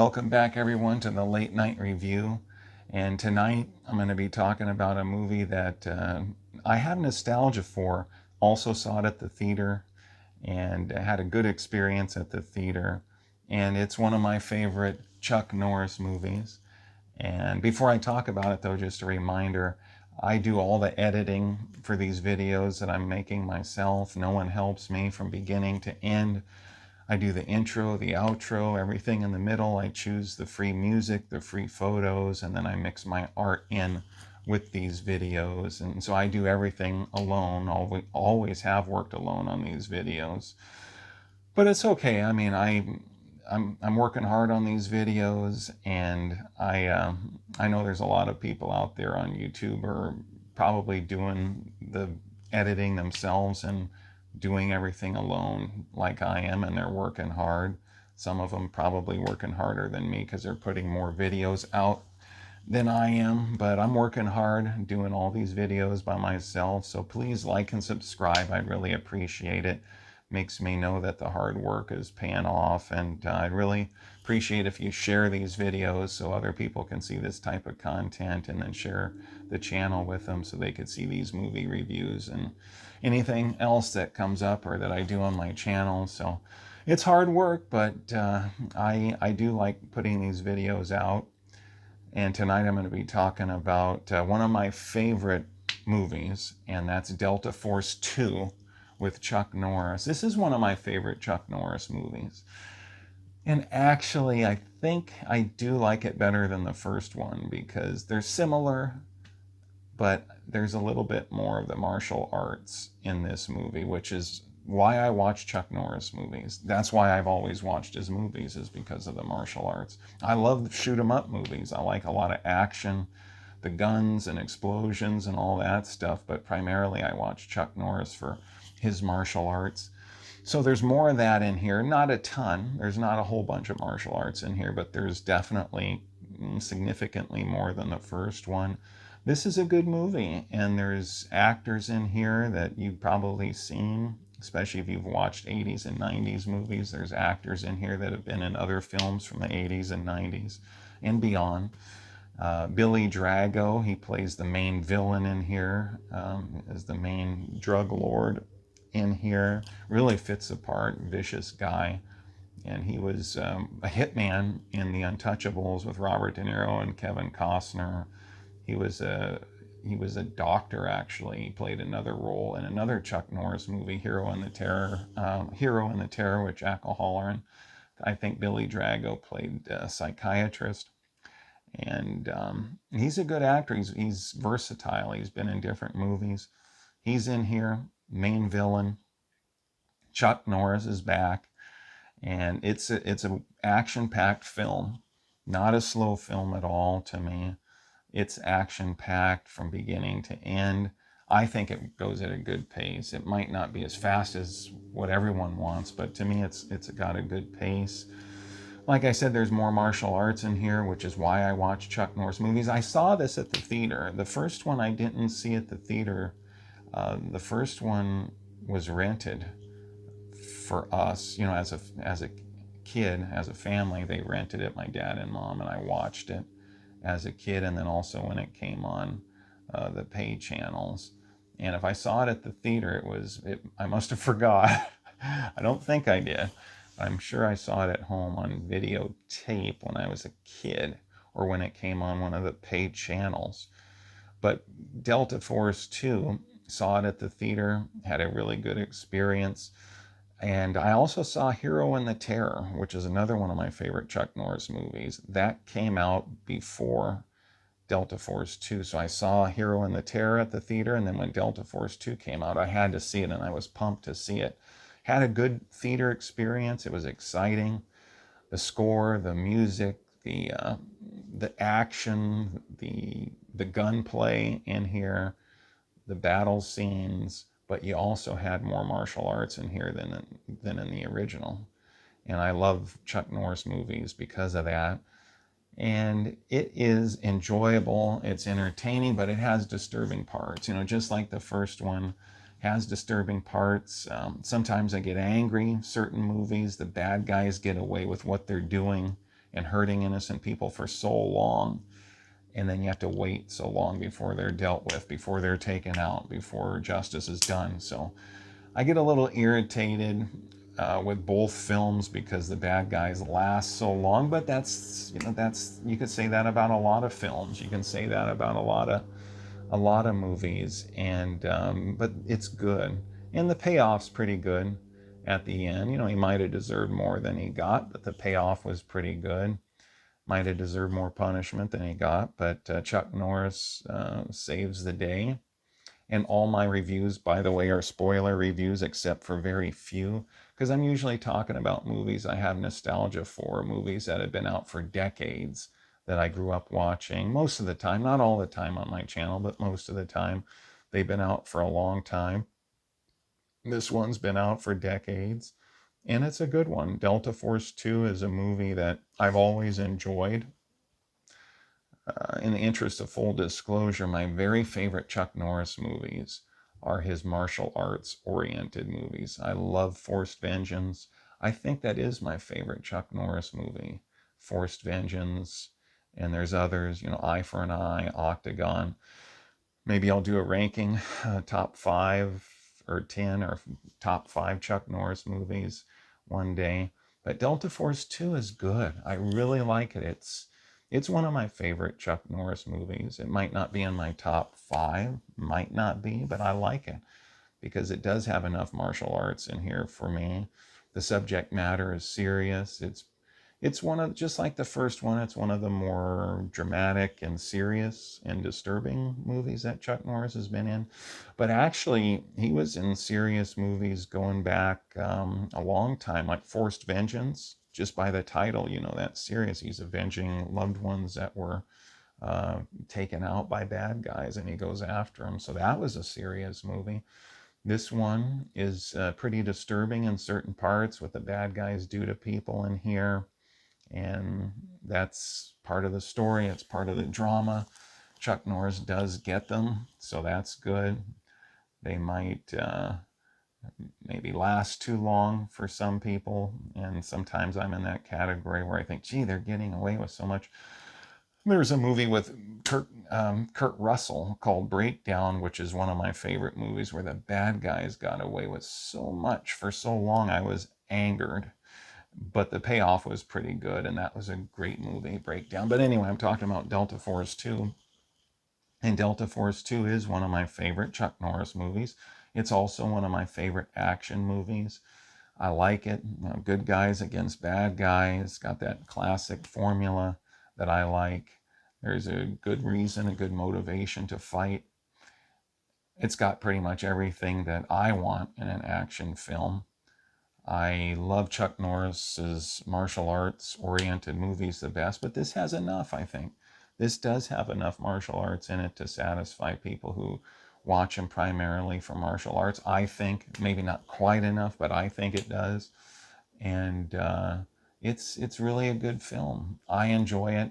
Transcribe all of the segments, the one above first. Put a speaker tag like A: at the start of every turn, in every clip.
A: Welcome back, everyone, to the Late Night Review. And tonight I'm going to be talking about a movie that I have nostalgia for. Also saw it at the theater and had a good experience at the theater. And it's one of my favorite Chuck Norris movies. And before I talk about it, though, just a reminder, I do all the editing for these videos that I'm making myself. No one helps me from beginning to end. I do the intro, the outro, everything in the middle. I choose the free music, the free photos, and then I mix my art in with these videos. And so I do everything alone. Always have worked alone on these videos. But it's okay. I mean, I'm working hard on these videos, and I know there's a lot of people out there on YouTube are probably doing the editing themselves and doing everything alone like I am, and they're working hard. Some of them probably working harder than me because they're putting more videos out than I am, but I'm working hard doing all these videos by myself. So please like and subscribe. I'd really appreciate it. Makes me know that the hard work is paying off, and I'd really appreciate if you share these videos so other people can see this type of content, and then share the channel with them so they could see these movie reviews and anything else that comes up or that I do on my channel. So it's hard work, but I do like putting these videos out. And tonight I'm going to be talking about one of my favorite movies, and that's Delta Force 2 with Chuck Norris. This is one of my favorite Chuck Norris movies. And actually, I think I do like it better than the first one because they're similar, but there's a little bit more of the martial arts in this movie, which is why I watch Chuck Norris movies. That's why I've always watched his movies, is because of the martial arts. I love shoot 'em up movies. I like a lot of action, the guns and explosions and all that stuff, but primarily I watch Chuck Norris for his martial arts. So there's more of that in here. Not a ton. There's not a whole bunch of martial arts in here, but there's definitely significantly more than the first one. This is a good movie, and there's actors in here that you've probably seen, especially if you've watched 80s and 90s movies. There's actors in here that have been in other films from the 80s and 90s and beyond. Billy Drago, he plays the main villain in here, as the main drug lord in here. Really fits the part, vicious guy. And he was a hitman in The Untouchables with Robert De Niro and Kevin Costner. He was a doctor, actually. He played another role in another Chuck Norris movie, Hero in the Terror with Jack O'Halloran. I think Billy Drago played a psychiatrist. And he's a good actor. He's versatile. He's been in different movies. He's in here, main villain. Chuck Norris is back, and it's a action-packed film, not a slow film at all to me. It's action-packed from beginning to end. I think it goes at a good pace. It might not be as fast as what everyone wants, but to me it's got a good pace. Like I said, there's more martial arts in here, which is why I watch Chuck Norris movies. I saw this at the theater. The first one I didn't see at the theater. The first one was rented for us, as a kid, as a family. They rented it, my dad and mom, and I watched it as a kid, and then also when it came on the pay channels. And if I saw it at the theater, I must have forgot. I don't think I did. I'm sure I saw it at home on videotape when I was a kid, or when it came on one of the paid channels. But Delta Force 2, saw it at the theater, had a really good experience. And I also saw Hero in the Terror, which is another one of my favorite Chuck Norris movies. That came out before Delta Force 2. So I saw Hero in the Terror at the theater, and then when Delta Force 2 came out, I had to see it, and I was pumped to see it. Had a good theater experience. It was exciting. The score, the music, the action, the gunplay in here, the battle scenes, but you also had more martial arts in here than in the original. And I love Chuck Norris movies because of that. And it is enjoyable, it's entertaining, but it has disturbing parts. Just like the first one has disturbing parts. Sometimes I get angry. Certain movies, the bad guys get away with what they're doing and hurting innocent people for so long, and then you have to wait so long before they're dealt with, before they're taken out, before justice is done. So I get a little irritated with both films because the bad guys last so long. But that's you could say that about a lot of films. You can say that about a lot of movies, and but it's good, and the payoff's pretty good at the end. He might have deserved more than he got, but the payoff was pretty good. Might have deserved more punishment than he got, but Chuck Norris saves the day. And all my reviews, by the way, are spoiler reviews except for very few, because I'm usually talking about movies I have nostalgia for, movies that have been out for decades that I grew up watching. Most of the time, not all the time on my channel, but most of the time, they've been out for a long time. This one's been out for decades, and it's a good one. Delta Force 2 is a movie that I've always enjoyed. In the interest of full disclosure, my very favorite Chuck Norris movies are his martial arts oriented movies. I love Forced Vengeance. I think that is my favorite Chuck Norris movie. Forced Vengeance, and there's others, Eye for an Eye, Octagon. Maybe I'll do a ranking, top 5 or 10 or top 5 Chuck Norris movies one day. But Delta Force 2 is good. I really like it. It's one of my favorite Chuck Norris movies. It might not be in my top 5, might not be, but I like it because it does have enough martial arts in here for me. The subject matter is serious. It's one of, just like the first one, it's one of the more dramatic and serious and disturbing movies that Chuck Norris has been in. But actually, he was in serious movies going back a long time, like Forced Vengeance. Just by the title, that's serious. He's avenging loved ones that were taken out by bad guys, and he goes after them. So that was a serious movie. This one is pretty disturbing in certain parts, what the bad guys do to people in here, and that's part of the story. It's part of the drama. Chuck Norris does get them, so that's good. They might maybe last too long for some people, and sometimes I'm in that category where I think, gee, they're getting away with so much. There's a movie with Kurt Russell called Breakdown, which is one of my favorite movies, where the bad guys got away with so much for so long. I was angered, but the payoff was pretty good, and that was a great movie, Breakdown. But anyway, I'm talking about Delta Force 2, and Delta Force 2 is one of my favorite Chuck Norris movies. It's also one of my favorite action movies. I like it. Good guys against bad guys. Got that classic formula that I like. There's a good reason, a good motivation to fight. It's got pretty much everything that I want in an action film. I love Chuck Norris's martial arts oriented movies the best, but this has enough, I think. This does have enough martial arts in it to satisfy people who watch him primarily for martial arts. I think maybe not quite enough, but I think it does. And it's really a good film. I enjoy it.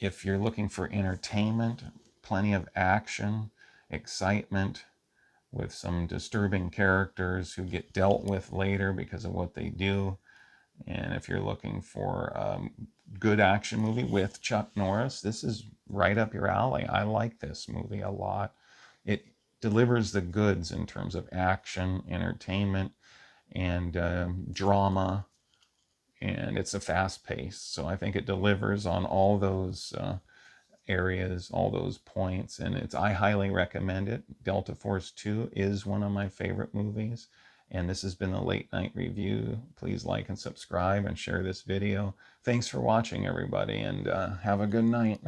A: If you're looking for entertainment, plenty of action, excitement, with some disturbing characters who get dealt with later because of what they do. And if you're looking for a good action movie with Chuck Norris, this is right up your alley. I like this movie a lot. It delivers the goods in terms of action, entertainment, and drama, and it's a fast pace. So I think it delivers on all those areas, all those points, and I highly recommend it. Delta Force 2 is one of my favorite movies, and this has been the Late Night Review. Please like and subscribe and share this video. Thanks for watching, everybody, and have a good night.